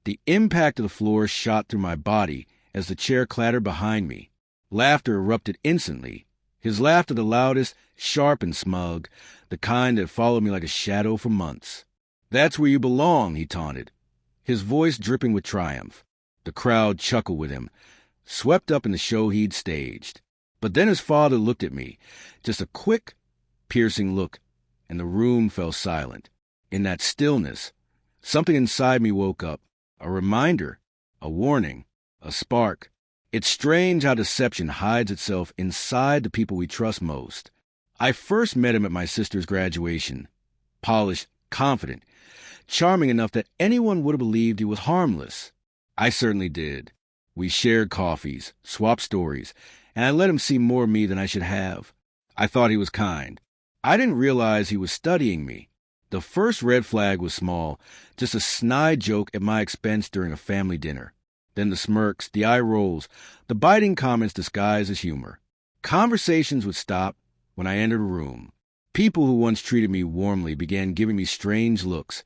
The impact of the floor shot through my body as the chair clattered behind me. Laughter erupted instantly. His laughter the loudest, sharp and smug, the kind that followed me like a shadow for months. "That's where you belong," he taunted, his voice dripping with triumph. The crowd chuckled with him, swept up in the show he'd staged. But then his father looked at me, just a quick, piercing look, and the room fell silent. In that stillness, something inside me woke up, a reminder, a warning, a spark. It's strange how deception hides itself inside the people we trust most. I first met him at my sister's graduation. Polished, confident, charming enough that anyone would have believed he was harmless. I certainly did. We shared coffees, swapped stories, and I let him see more of me than I should have. I thought he was kind. I didn't realize he was studying me. The first red flag was small, just a snide joke at my expense during a family dinner. Then the smirks, the eye rolls, the biting comments disguised as humor. Conversations would stop when I entered a room. People who once treated me warmly began giving me strange looks.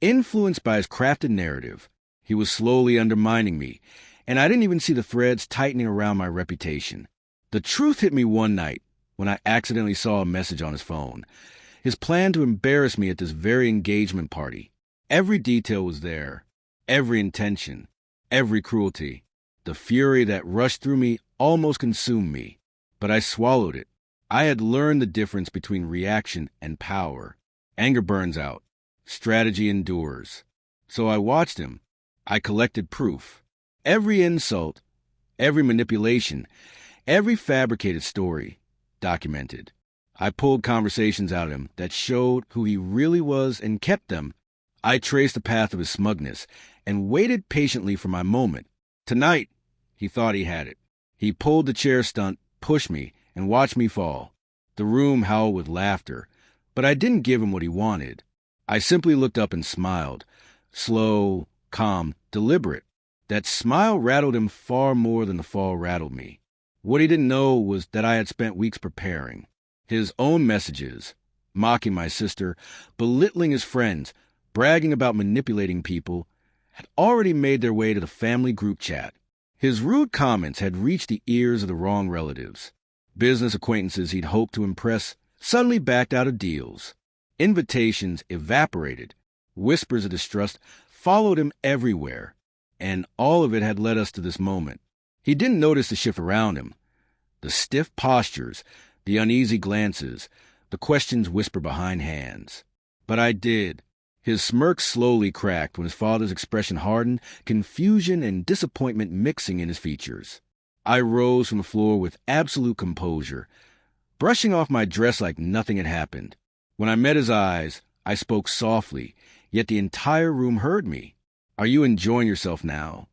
Influenced by his crafted narrative, he was slowly undermining me, and I didn't even see the threads tightening around my reputation. The truth hit me one night when I accidentally saw a message on his phone. His plan to embarrass me at this very engagement party. Every detail was there. Every intention. Every cruelty. The fury that rushed through me almost consumed me. But I swallowed it. I had learned the difference between reaction and power. Anger burns out. Strategy endures. So I watched him. I collected proof. Every insult, every manipulation, every fabricated story, documented. I pulled conversations out of him that showed who he really was and kept them. I traced the path of his smugness and waited patiently for my moment. Tonight, he thought he had it. He pulled the chair stunt, pushed me, and watched me fall. The room howled with laughter, but I didn't give him what he wanted. I simply looked up and smiled. Slow, calm, deliberate. That smile rattled him far more than the fall rattled me. What he didn't know was that I had spent weeks preparing. His own messages, mocking my sister, belittling his friends, bragging about manipulating people, had already made their way to the family group chat. His rude comments had reached the ears of the wrong relatives. Business acquaintances he'd hoped to impress suddenly backed out of deals. Invitations evaporated. Whispers of distrust followed him everywhere. And all of it had led us to this moment. He didn't notice the shift around him. The stiff postures, the uneasy glances, the questions whispered behind hands. But I did. His smirk slowly cracked when his father's expression hardened, confusion and disappointment mixing in his features. I rose from the floor with absolute composure, brushing off my dress like nothing had happened. When I met his eyes, I spoke softly, yet the entire room heard me. "Are you enjoying yourself now?"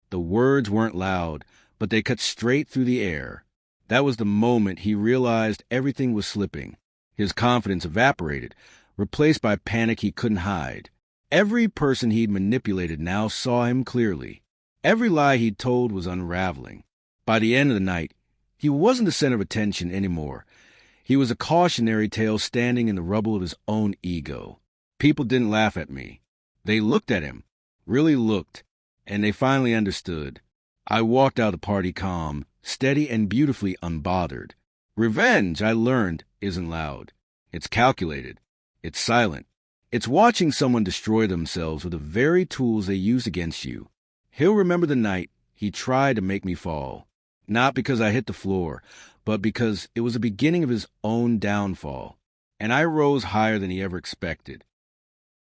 The words weren't loud, but they cut straight through the air. That was the moment he realized everything was slipping. His confidence evaporated, replaced by panic he couldn't hide. Every person he'd manipulated now saw him clearly. Every lie he'd told was unraveling. By the end of the night, he wasn't the center of attention anymore. He was a cautionary tale standing in the rubble of his own ego. People didn't laugh at me. They looked at him. Really looked, and they finally understood. I walked out of the party calm, steady and beautifully unbothered. Revenge, I learned, isn't loud. It's calculated. It's silent. It's watching someone destroy themselves with the very tools they use against you. He'll remember the night he tried to make me fall. Not because I hit the floor, but because it was the beginning of his own downfall. And I rose higher than he ever expected.